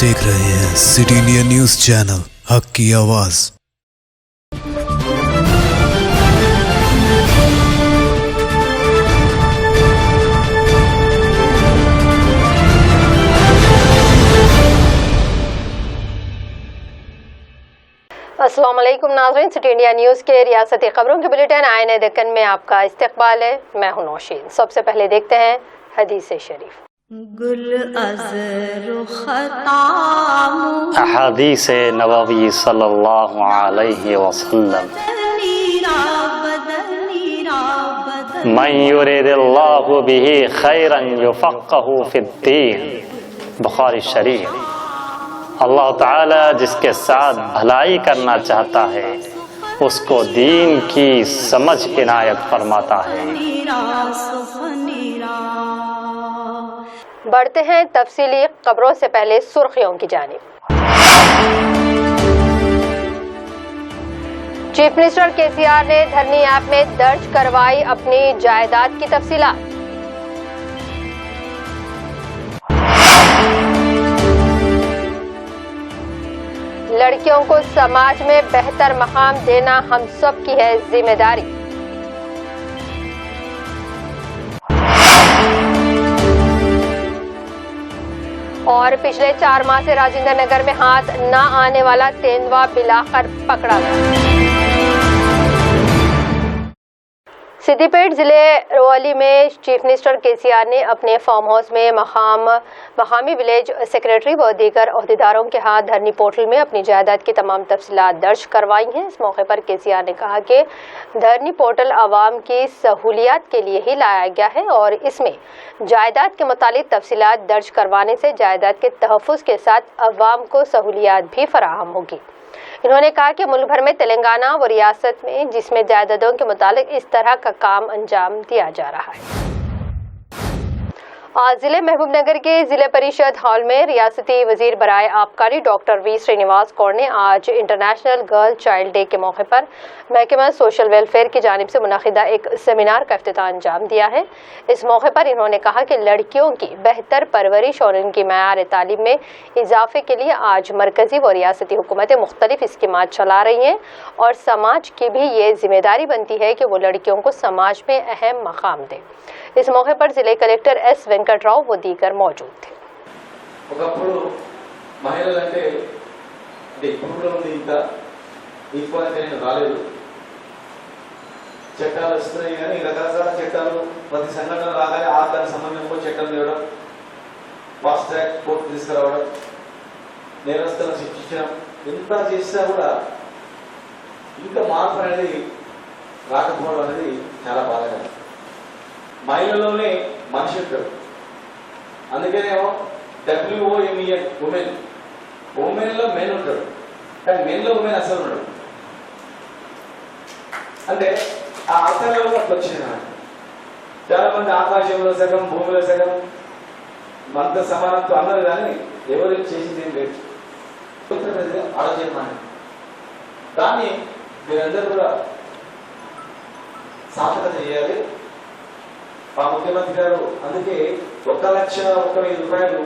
देख रहे हैं सिटी इंडिया न्यूज चैनल, हक की आवाज। अस्सलाम वालेकुम नाज़रीन, सिटी इंडिया न्यूज़ के रियासती खबरों के बुलेटिन आईने दक्कन में आपका इस्तकबाल है। मैं हूं नौशीन। सबसे पहले देखते हैं हदीस शरीफ। अहादीस नबवी सल्लल्लाहु अलैहि वसल्लम, मन युरिदिल्लाहु बिही खैरन युफ़क़्क़हु फ़िद्दीन। बुखारी शरीफ। अल्लाह ताला जिसके साथ भलाई करना चाहता है उसको दीन की समझ इनायत फरमाता है। बढ़ते हैं तफसीली खबरों से पहले सुर्खियों की जानिब। चीफ मिनिस्टर केसीआर ने धरनी ऐप में दर्ज करवाई अपनी जायदाद की तफसीलात। लड़कियों को समाज में बेहतर मकाम देना हम सब की है जिम्मेदारी। और पिछले 4 माह से राजेंद्र नगर में हाथ न आने वाला तेंदुआ बिलाकर पकड़ा गया। सिद्दीपेट जिले रोहली में चीफ मिनिस्टर केसीआर ने अपने फार्म हाउस में मकामी विलेज सेक्रेटरी व दीगर अहदेदारों के हाथ धरनी पोर्टल में अपनी जायदाद की तमाम तफसीलात दर्ज करवाई हैं। इस मौके पर केसीआर ने कहा कि धरनी पोर्टल आवाम की सहूलियात के लिए ही लाया गया है और इसमें जायदाद के मुतालिक तफसीलात दर्ज करवाने से जायदाद के तहफ़्फ़ुज़ के साथ अवाम को सहूलियात भी फराहम होगी। इन्होंने कहा कि मुल्क भर में तेलंगाना व रियासत में जिसमें जायदादों के मुतालिक इस तरह का काम अंजाम दिया जा रहा है। आज जिले महबूबनगर के जिले परिषद हॉल में रियासती वजीर बराए आबकारी डॉक्टर वी श्रीनिवास कौर ने आज इंटरनेशनल गर्ल चाइल्ड डे के मौके पर महकमा सोशल वेलफेयर की जानिब से मुनक़िदा एक सेमिनार का इफ्तिताह अंजाम दिया है। इस मौके पर इन्होंने कहा कि लड़कियों की बेहतर परवरिश और इनकी मयार तालीम में इजाफे के लिए आज मरकजी व रियासती हुकूमतें मुख्तलिफ स्कीमात चला रही हैं और समाज की भी ये जिम्मेदारी बनती है कि वो लड़कियों को समाज में अहम मकाम दें। इस मौके पर जिले कलेक्टर एस वेंकटराव व दीगर मौजूद थे। చట్టాలు వస్తున్నాయి కానీ రకరకాల చట్టాలు ప్రతి సంఘటన రాగానే దాని సంబంధంలో చట్టం తేవడం, ఫాస్ట్ ట్రాక్ కోర్టు తీసుకురావడం, నేరస్తులను శిక్షించడం, ఎంత చేసినా కూడా ఇంకా మార్పు అనేది రాకపోవడం అనేది చాలా బాధాకరం. మహిళల్లోనే మనిషి ఉంటాడు, అందుకనేమో WOMEN ఉమెన్, ఉమెన్లో మెన్ ఉంటాడు కానీ మెన్లో ఉమెన్ అసలు ఉన్నాడు. అంటే ఆ అర్థంలో అట్లా వచ్చింది. చాలా మంది ఆకాశంలో సగం భూమిలో సగం అంత సమానత్వం అన్నారు కానీ ఎవరు చేసింది ఏం లేదు. ఆలోచన దాన్ని మీరందరూ కూడా సార్థకత చేయాలి. మా ముఖ్యమంత్రి గారు అందుకే 1,01,000 రూపాయలు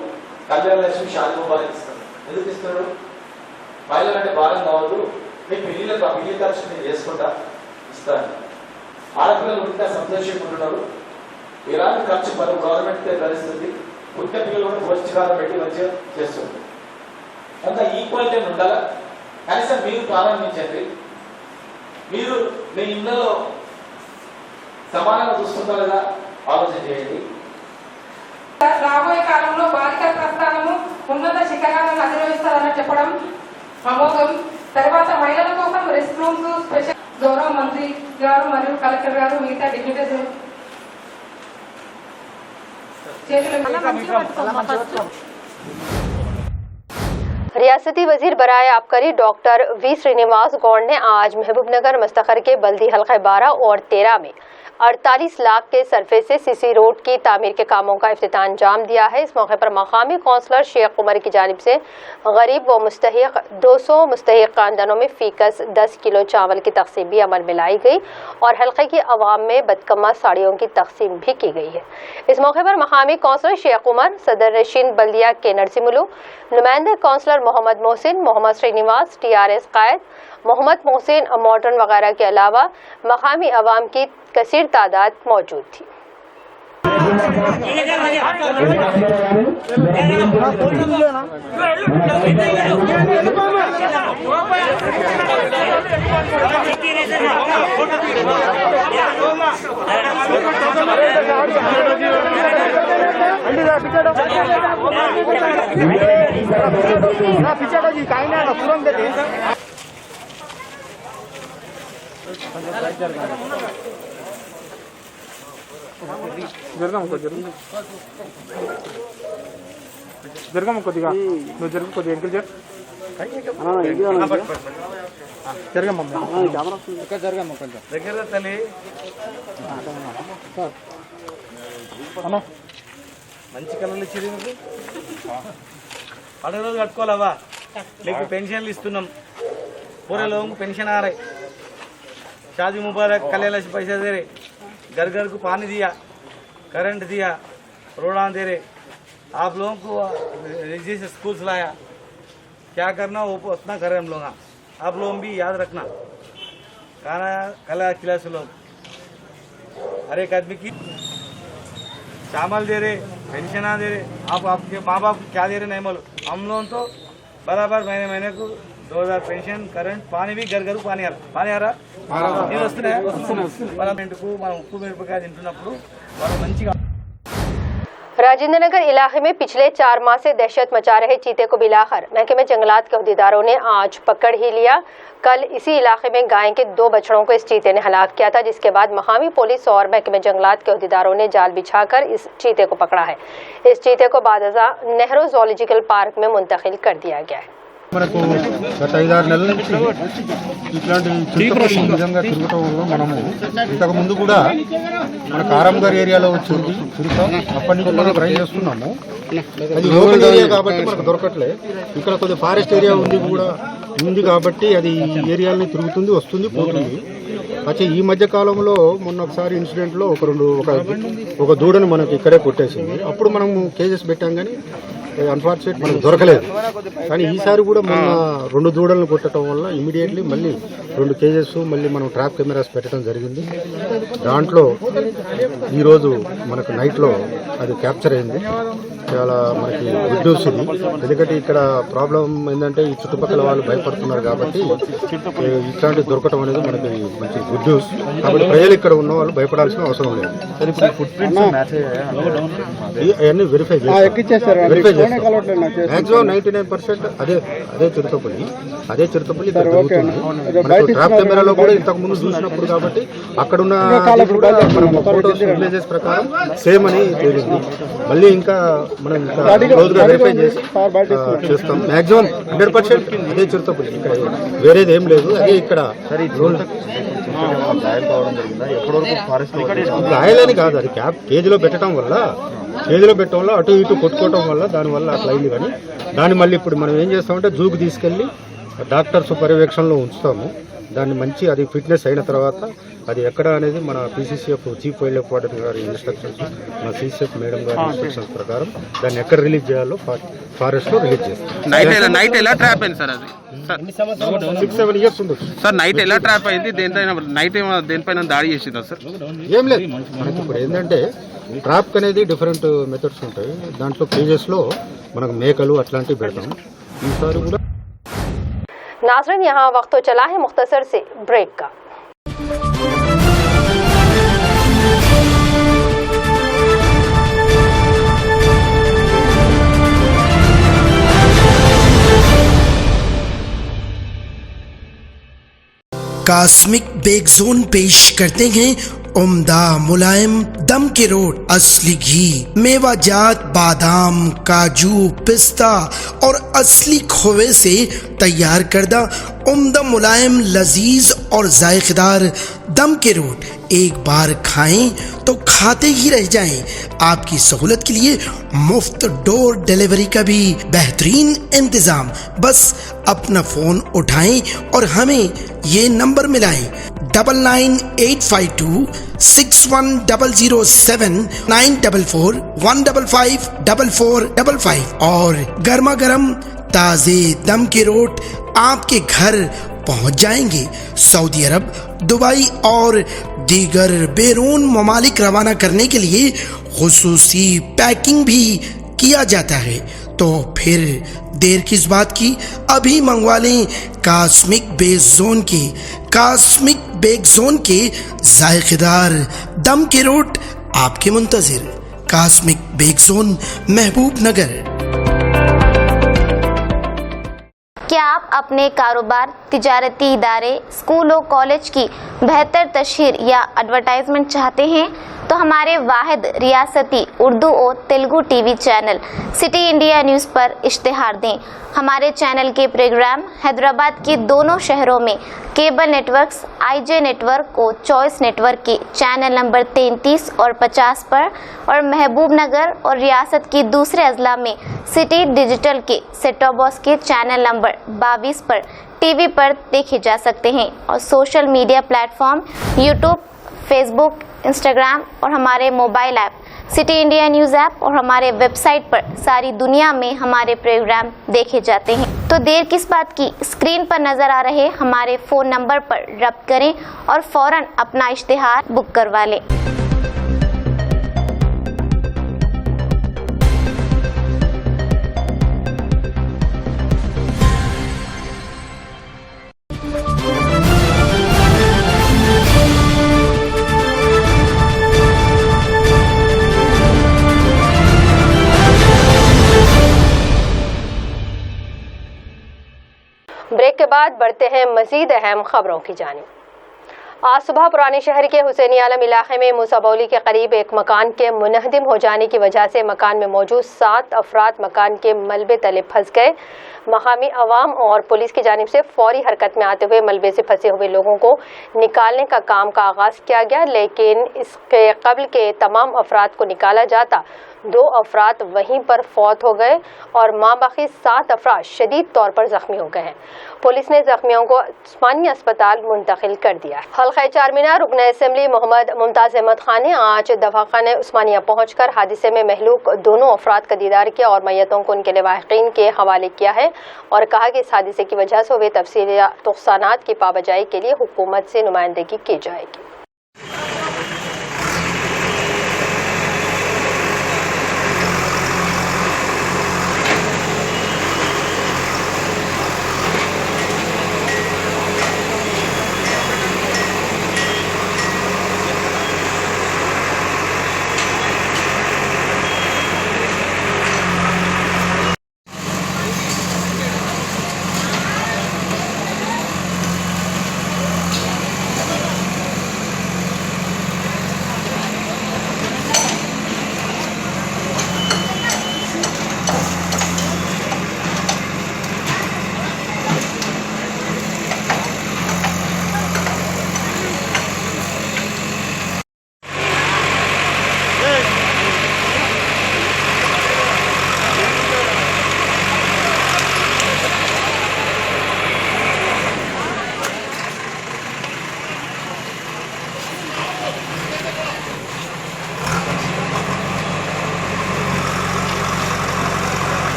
కళ్యాణ లక్ష్మి షాది ముబారక్ ఇస్తారు. ఎందుకు ఇస్తున్నాడు? మహిళలంటే భారం కావద్దు, మీ పెళ్లిళ్ళకు ఆ పెళ్లి ఖర్చు నేను చేసుకుంటా ఇస్తాను. ఆడపిల్లలు ఇంకా సంతోషంగా ఉంటున్నారు. ఎలాంటి ఖర్చు మనం గవర్నమెంట్ భరిస్తుంది. పుట్టిన పిల్లలు కూడా పౌష్టికాలు పెట్టి మంచిగా చేస్తుంది. అంత ఈక్వాలిటీ ఉండాలా. కనీసం మీరు ప్రారంభించండి. మీరు మీ ఇళ్లలో సమానంగా చూస్తుంటారు కదా, ఆలోచన చేయండి. రాబోయే కాలంలో బాలికల ప్రస్థానము ఉన్నత శిఖరాలను అధిరోహిస్తారని చెప్పడం అమోఘం. తర్వాత మహిళల కోసం రెస్ట్ రూమ్స్ స్పెషల్ గౌరవ మంత్రి గారు మరియు కలెక్టర్ గారు మిగతా డిప్యూటీస్ रियासती वजीर बराए आबकारी डॉक्टर वी श्रीनिवास गौड़ ने आज महबूबनगर मुस्तखर के बल्दी हल्का 12 और 13 में 48 लाख के सरफेस से सीसी रोड की तामीर के कामों का इफ्तिताह अंजाम दिया है। इस मौके पर मकामी कौंसलर शेख उमर की जानिब से गरीब व मुस्तहिक 200 मुस्तहिक खानदानों में फीकस 10 किलो चावल की तकसीम भी अमल में लाई गई और हल्के की अवाम में बदकम्मा साड़ियों की तकसीम भी की गई है। इस मौके पर मकामी कौंसलर शेख उमर, सदर नशीन बल्दिया के नरसिमुलू, नुमाइंदा कौंसलर मोहम्मद मोहसिन, मोहम्मद श्रीनिवास, TRS कायद मोहम्मद मोहसिन, मॉडर्न वगैरह के अलावा मकामी अवाम की कसीर तादाद मौजूद थी। జరగమ్మ కొద్దిగా నువ్వు జరుగు కొద్దిగా ఎంకల్ జరగమ్మ జరగమ్మ కొంచెం దగ్గర తల్లి అన్న మంచి కలర్లు ఇచ్చేది మీకు పండుగ రోజు కట్టుకోవాలవా మీకు పెన్షన్లు ఇస్తున్నాం पूरे लोगों को पेंशन आ रही, शादी मुबारक, कल्याण पैसा दे रहे, घर घर को पानी दिया, करंट दिया, रोडां दे रहे, आप लोगों को जैसे स्कूल्स लाया, क्या करना वो उतना करें हम लोग। आप लोग भी याद रखना, खाना कला खिलास लोग हर एक आदमी की चावल दे रहे, पेंशन दे रहे, आप आपके माँ बाप क्या दे रहे नहीं मालूम। हम लोग तो बराबर महीने महीने को 2000 पेंशन, करंट, पानी भी घर घर पानी आ रहा నేను వస్తున్నాయి పార్లమెంట్కు మనం ఉప్పు మిరపకాయ తింటున్నప్పుడు వాళ్ళు మంచిగా। राजेंद्र नगर इलाके में पिछले 4 माह से दहशत मचा रहे चीते को बिलाखिर महकमे जंगलात के अहदेदारों ने आज पकड़ ही लिया। कल इसी इलाके में गाय के 2 बछड़ों को इस चीते ने हलाक किया था, जिसके बाद मकामी पुलिस और महकमे जंगलात के अहदेदारों ने जाल बिछाकर इस चीते को पकड़ा है। इस चीते को बादजा नेहरू ज़ूलॉजिकल पार्क में मुंतकिल कर दिया गया है। మనకు గత 5-6 నెలల నుంచి ఇట్లాంటి నిజంగా తిరుగుతూ ఉన్నాం। మనము ఇంతకు ముందు కూడా మన కారంగర్ ఏరియాలో వచ్చింది తిరుగుతాం, అప్పటి నుంచి మనం ట్రై చేస్తున్నాము। అది లోకల్ ఏరియా కాబట్టి మనకు దొరకట్లే, ఇక్కడ కొద్దిగా ఫారెస్ట్ ఏరియా ఉంది కాబట్టి అది ఏరియాలని తిరుగుతుంది, వస్తుంది, పోతుంది। అయితే ఈ మధ్య కాలంలో మొన్న ఒకసారి ఇన్సిడెంట్లో ఒక దూడను మనకి ఇక్కడే కొట్టేసింది। అప్పుడు మనము కేసెస్ పెట్టాం, కానీ అన్ఫార్చునేట్ మనకు దొరకలేదు। కానీ ఈసారి కూడా మొన్న 2 దూడలను కొట్టడం వల్ల ఇమీడియట్లీ మళ్ళీ 2 కేజెస్ మళ్ళీ మనం ట్రాప్ కెమెరాస్ పెట్టడం జరిగింది। దాంట్లో ఈరోజు మనకు నైట్లో అది క్యాప్చర్ అయింది। చాలా మనకి గుడ్ న్యూస్ ఇది, ఎందుకంటే ఇక్కడ ప్రాబ్లం ఏంటంటే ఈ చుట్టుపక్కల వాళ్ళు భయపడుతున్నారు కాబట్టి ఇట్లాంటి దొరకటం అనేది మనకి మంచి గుడ్ న్యూస్। కాబట్టి ప్రజలు ఇక్కడ ఉన్న వాళ్ళు భయపడాల్సిన అవసరం లేదు। అవన్నీ వెరిఫై చేస్తారు, మ్యాక్సిమం 99% అదే చిరుతపల్లి ట్రాప్ కెమెరాలో కూడా ఇంతకు ముందు చూసినప్పుడు కాబట్టి అక్కడున్న ఫోటోస్ విలేజెస్ ప్రకారం సేమ్ అని తేలింది। మళ్ళీ ఇంకా మనం క్లోజ్గా వెరిఫై చేసి చేస్తాం। మ్యాక్సిమం 100% అదే చిరుతపల్లి, ఇక్కడ వేరేది ఏం లేదు। అదే ఇక్కడ గాయాలని కాదు, అది కేజీలో పెట్టడం వల్ల అటు ఇటు కొట్టుకోవటం వల్ల దానివల్ల అట్లా అయింది। కానీ దాన్ని మళ్ళీ ఇప్పుడు మనం ఏం చేస్తామంటే జూకి తీసుకెళ్ళి డాక్టర్స్ పర్యవేక్షణలో ఉంచుతాము। దాన్ని మంచి అది ఫిట్నెస్ అయిన తర్వాత అది ఎక్కడ అనేది మన PCCF chief wild life warden గారి ఇన్స్ట్రక్షన్స్, మన CCF మేడం గారి ఇన్స్ట్రక్షన్స్ ప్రకారం దాన్ని ఎక్కడ రిలీజ్ చేయాలో ఫారెస్ట్లో రిలీజ్ చేస్తాం। నైట్ ఎలా ట్రాప్ అయింది సార్? అది 6-7 ఇయర్స్ ఉండొచ్చు సార్। నైట్ ఎలా ట్రాప్ అయింది? నైట్ దేనిపైన దాడి చేసిందా సార్? ఏం లేదు, మనకి ఇప్పుడు ఏంటంటే ట్రాప్ అనేది డిఫరెంట్ మెథడ్స్ ఉంటాయి। దాంట్లో కేజెస్లో మనకు మేకలు అట్లాంటివి పెడతాం। ఈసారి కూడా नाज़रीन, यहाँ वक्त तो चला है मुख्तसर से ब्रेक का। कास्मिक बेक जोन पेश करते हैं उम्दा मुलायम दम के रोट, असली घी, मेवाजात, बादाम, काजू, पिस्ता और असली खोवे से तैयार करदा उम्दा मुलायम लजीज और जायकेदार दम के रोट एक बार खाएं तो खाते ही रह जाएं। आपकी सहूलत के लिए मुफ्त डोर डिलीवरी का भी बेहतरीन इंतजाम। बस अपना फोन उठाएं और हमें ये नंबर मिलाएं 9985207009441555 और गर्मा गर्म ताजे दम के रोट आपके घर पहुंच जाएंगे। सऊदी अरब, दुबई और दीगर बैरून ममालिक रवाना करने के लिए खुसूसी पैकिंग भी किया जाता है। तो फिर देर किस बात की, अभी मंगवा लें कास्मिक बेक जोन के जायकेदार दम के रोट आपके मुंतजिर। कास्मिक बेक जोन, महबूब नगर। क्या आप अपने कारोबार, तिजारती इदारे, स्कूल और कॉलेज की बेहतर तशहीर या एडवर्टाइजमेंट चाहते हैं? तो हमारे वाहिद रियासती उर्दू और Telugu TV channel city India news पर इश्तिहार दें। हमारे चैनल के प्रोग्राम हैदराबाद के दोनों शहरों में केबल नेटवर्क्स आईजे नेटवर्क और चॉइस नेटवर्क के चैनल नंबर 33 और 50 पर, और महबूब नगर और रियासत के दूसरे अजला में सिटी डिजिटल के सेट टॉप बॉक्स के चैनल नंबर 22 पर टीवी पर देखे जा सकते हैं। और social media platform YouTube, Facebook, Instagram और हमारे mobile app city India news app और हमारे वेबसाइट पर सारी दुनिया में हमारे प्रोग्राम देखे जाते हैं। तो देर किस बात की, स्क्रीन पर नजर आ रहे हमारे फ़ोन नंबर पर रब्त करें और फौरन अपना इश्तिहार बुक करवा लें। ब्रेक के बाद बढ़ते हैं मजीद अहम खबरों की जानिब। आज सुबह पुराने शहर के हुसैनी आलम इलाके में मूसाबौली के करीब एक मकान के मुनहदिम हो जाने की वजह से मकान में मौजूद 7 अफराद मकान के मलबे तले फंस गए। मकामी अवाम और पुलिस की जानिब से फौरी हरकत में आते हुए मलबे से फंसे हुए लोगों को निकालने का काम का आगाज़ किया गया, लेकिन इसके कबल के तमाम अफराद को निकाला जाता 2 अफराद वहीं पर फौत हो गए और माबाकी 7 अफराद शदीद तौर पर जख्मी हो गए हैं। पुलिस ने जख्मियों को उस्मानिया अस्पताल मुंतकिल कर दिया है। हल्का चारमीनार रुकन असेंबली मोहम्मद मुमताज़ अहमद खान ने आज दवाखाना उस्मानिया पहुंचकर हादसे में महलूक दोनों अफराद का दीदार किया और मैयतों को उनके लवाहिकीन के हवाले किया है और कहा कि इस हादसे की वजह से हुए तफसीली नुकसानात की पाबजाई के लिए हुकूमत से नुमाइंदगी की जाएगी।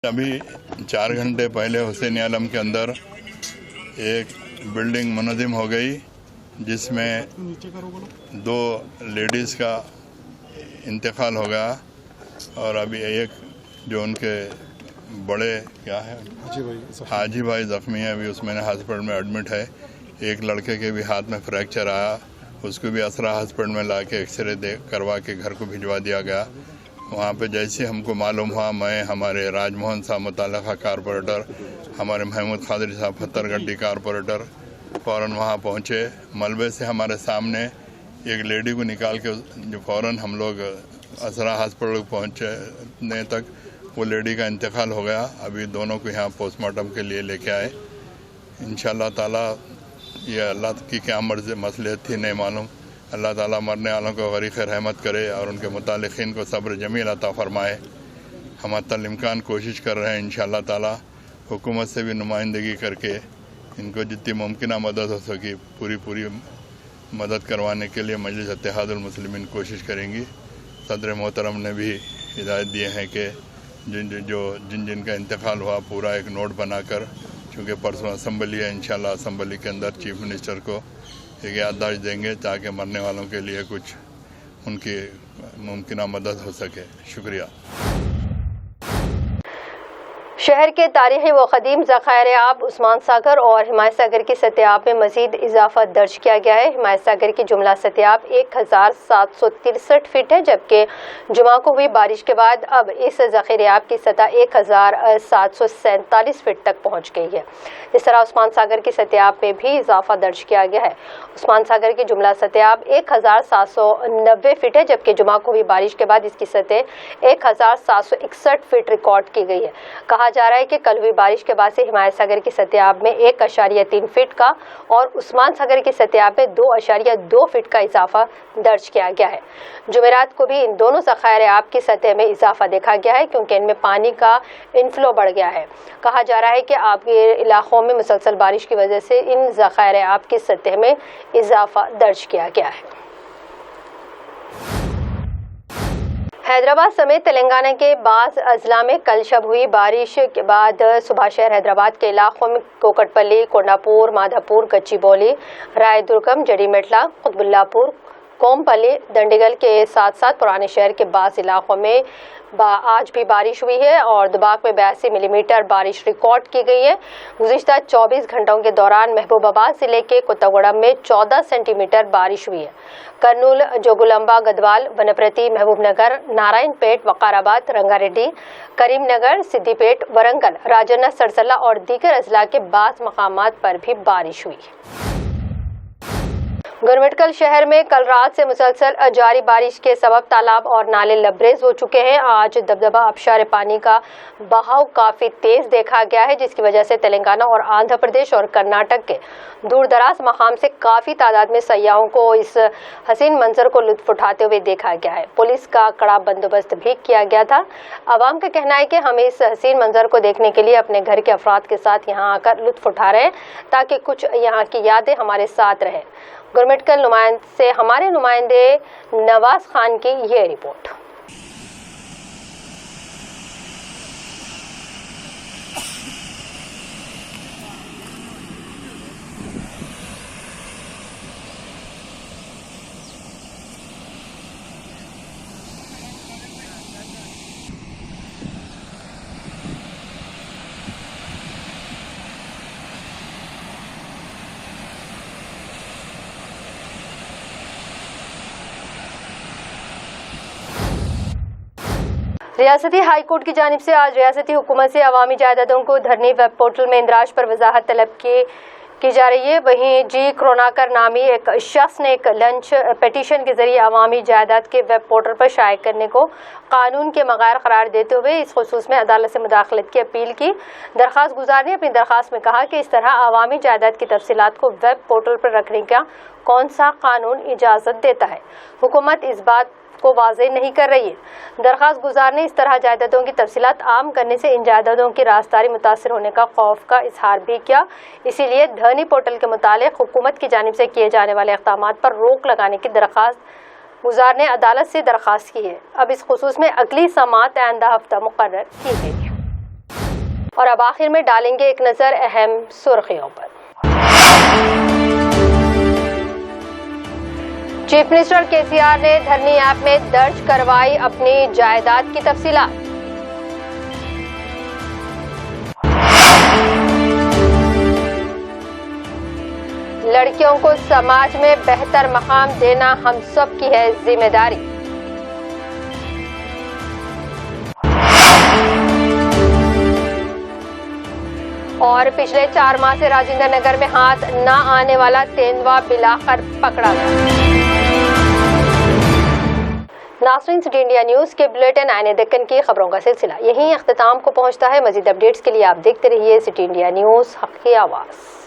अभी 4 घंटे पहले हुसैनी आलम के अंदर एक बिल्डिंग मुनज़्ज़म हो गई जिसमें 2 लेडीज़ का इंतकाल हो गया और अभी एक जो उनके बड़े क्या है हाजी भाई ज़ख्मी है, अभी उसमें हॉस्पिटल में एडमिट है। एक लड़के के भी हाथ में फ्रैक्चर आया, उसको भी असरा हॉस्पिटल में ला के एक्सरे करवा के घर को भिजवा दिया गया। वहाँ पे जैसे हमको मालूम हुआ, मैं हमारे राजमोहन साहब मुताल्लिक़ा कारपोरेटर, हमारे महमूद खादरी साहब फत्तरगड्डी कारपोरेटर फ़ौरन वहाँ पहुँचे। मलबे से हमारे सामने एक लेडी को निकाल के जो फ़ौरन हम लोग असरा हॉस्पिटल पहुँचने तक वो लेडी का इंतकाल हो गया। अभी दोनों को यहाँ पोस्टमार्टम के लिए लेके आए। इंशाअल्लाह ताला ये अल्लाह की क्या मर्ज़ी मसले थी नहीं मालूम। अल्लाह ताला मरने वालों को गरीक़ रहमत करे और उनके मुतालिकीन को सब्र जमील अता फ़रमाए। हम हत्तल इम्कान कोशिश कर रहे हैं इंशाअल्लाह ताला हुकूमत से भी नुमाइंदगी करके इनको जितनी मुमकिन मदद हो सकी पूरी मदद करवाने के लिए मजलिस इत्तेहादुल मुस्लिमीन कोशिश करेंगी। सदर मोहतरम ने भी हिदायत दिए हैं कि जिन का इंतकाल हुआ पूरा एक नोट बनाकर, चूँकि परसों असम्बली है, इंशाल्लाह असम्बली के अंदर चीफ मिनिस्टर को एक याददाश्त देंगे ताकि मरने वालों के लिए कुछ उनकी मुमकिन मदद हो सके। शुक्रिया। शहर के तारीखी व क़दीम ज़खायर आब उस्मान सागर और हिमायत सागर की सतह में मज़ीद इजाफा दर्ज किया गया है। हिमायत सागर की जुमला सतह 1763 फीट है, जबकि जुमा को हुई बारिश के बाद अब इस ज़ख़ीरे आब की सतह 1747 फीट तक पहुँच गई है। इस तरह उस्मान सागर की सतह में भी इजाफा दर्ज किया गया है। उस्मान सागर की जुमला सतह 1790 फीट है, जबकि जुमा को हुई बारिश के बाद इसकी सतह 1761 फीट रिकॉर्ड की गई है। कहा जा रहा है कि कल हुई बारिश के बाद से हिमायत सागर की सतह में 1.3 फीट का और उस्मान सागर की सतह में 2.2 फीट का इजाफा दर्ज किया गया है। जुमेरात को भी इन दोनों ज़खायर आब की सतह में इजाफा देखा गया है, क्योंकि इनमें पानी का इनफ्लो बढ़ गया है। कहा जा रहा है कि आब के इलाकों में मुसलसल बारिश की वजह से इन ज़खायर आब की सतह में इजाफा दर्ज किया गया है। हैदराबाद समेत तेलंगाना के बाज़ अजला में कल शब हुई बारिश के बाद सुबह शहर हैदराबाद के इलाकों में कोकटपल्ली, कोंडापुर, माधापुर, गच्चीबौली, रायदुर्गम, जड़ीमेटला, कुतुबुल्लापुर, कोमपल्ली, दंडीगल के साथ साथ पुराने शहर के बाज़ इलाकों में आज भी बारिश हुई है और दुबाक में 82 मिलीमीटर बारिश रिकॉर्ड की गई है। गुज़िश्ता 24 घंटों के दौरान महबूबाबाद जिले के कोत्तागुड़म में 14 सेंटीमीटर बारिश हुई है। कर्नूल, जोगुलंबा, गदवाल, वनप्रति, महबूबनगर, नारायणपेट, वकाराबाद, रंगारेड्डी, करीमनगर, सिद्दीपेट, वरंगल, राजन्ना, सरसल्ला और दीगर अजला के बाज़ मकामात पर भी बारिश हुई। गुरमिटकल शहर में कल रात से मुसलसल जारी बारिश के सबब तालाब और नाले लबरेज हो चुके हैं। आज दबदबा आबशार पानी का बहाव काफ़ी तेज़ देखा गया है, जिसकी वजह से तेलंगाना और आंध्र प्रदेश और कर्नाटक के दूर दराज मकाम से काफ़ी तादाद में सयाहों को इस हसीन मंजर को लुत्फ उठाते हुए देखा गया है। पुलिस का कड़ा बंदोबस्त भी किया गया था। आवाम का कहना है कि हम इस हसीन मंजर को देखने के लिए अपने घर के अफराद के साथ यहाँ आकर लुत्फ उठा रहे हैं, ताकि कुछ यहाँ की यादें हमारे साथ रहें। गुरमिटकल से हमारे नुमाइंदे नवाज खान की ये रिपोर्ट। रियासती हाई कोर्ट की जानिब से आज रियासती हुकूमत से अवामी जायदादों को धरनी वेब पोर्टल में इंदराज पर वजाहत तलब की जा रही है। वहीं जी क्रोनाकर नामी एक शख्स ने एक लंच पिटीशन के जरिए अवामी जायदाद के वेब पोर्टल पर शाये करने को कानून के मग़ायर करार देते हुए इस खुसूस में अदालत से मुदाखलत की अपील की। दरख्वास्त गुजार ने अपनी दरख्वास्त में कहा कि इस तरह अवामी जायदाद की तफसीलात को वेब पोर्टल पर रखने का कौन सा कानून इजाज़त देता है। हुकूमत इस बात को वाज़ेह नहीं कर रही है। दरख्वास्त गुजार ने इस तरह जायदादों की तफसीलात आम करने से इन जायदादों की राजदारी मुतासर होने का खौफ का इजहार भी किया। इसीलिए धरनी पोर्टल के मुतालिक हुकूमत की जानिब से किए जाने वाले इक़दामात पर रोक लगाने की दरख्वास्त गुजार ने अदालत से दरख्वास्त की है। अब इस खुसूस में अगली समाअत आइंदा हफ्ता मुकर्रर की गई है। और अब आखिर में डालेंगे एक नज़र अहम सुर्खियों पर। चीफ मिनिस्टर केसीआर ने धरनी ऐप में दर्ज करवाई अपनी जायदाद की तफसीलात। लड़कियों को समाज में बेहतर मकाम देना हम सब की है जिम्मेदारी। और पिछले 4 माह से राजेंद्र नगर में हाथ न आने वाला तेंदुआ बिलाकर पकड़ा गया। नाज़रीन, सिटी इंडिया न्यूज़ के बुलेटिन आईने दक्कन की खबरों का सिलसिला यहीं अख्ताम को पहुंचता है। मज़ीद अपडेट्स के लिए आप देखते रहिए सिटी इंडिया न्यूज़, हक़ की आवाज़।